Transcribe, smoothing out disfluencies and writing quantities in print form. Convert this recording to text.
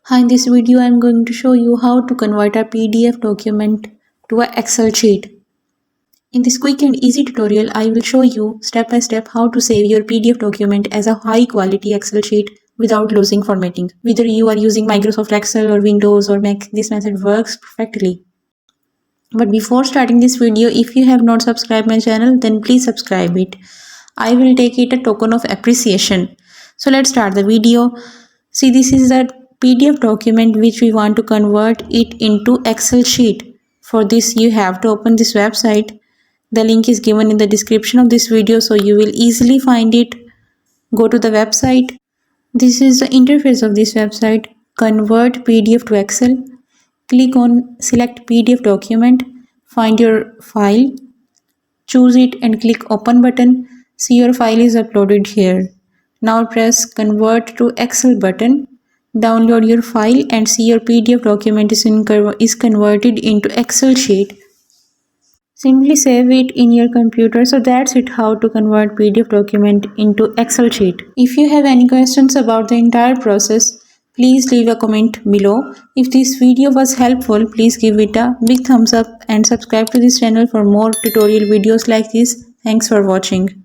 Hi, in this video I am going to show you how to convert a PDF document to an Excel sheet. In this quick and easy tutorial, I will show you step by step how to save your PDF document as a high quality Excel sheet without losing formatting. Whether you are using Microsoft Excel or Windows or Mac, this method works perfectly. But before starting this video, if you have not subscribed my channel, then please subscribe it. I will take it a token of appreciation. So let's start the video. See, this is a PDF document which we want to convert it into Excel sheet. For this, you have to open this website. The link is given in the description of this video, so you will easily find it. Go to the website. This is the interface of this website. Convert PDF to Excel. Click on select PDF document. Find your file. Choose it and click open button. See, your file is uploaded here. Now press convert to Excel button. Download your file and see your PDF document is converted into Excel sheet. Simply save it in your computer. So that's it, how to convert PDF document into Excel sheet. If you have any questions about the entire process, please leave a comment below. If this video was helpful, please give it a big thumbs up and subscribe to this channel for more tutorial videos like this. Thanks for watching.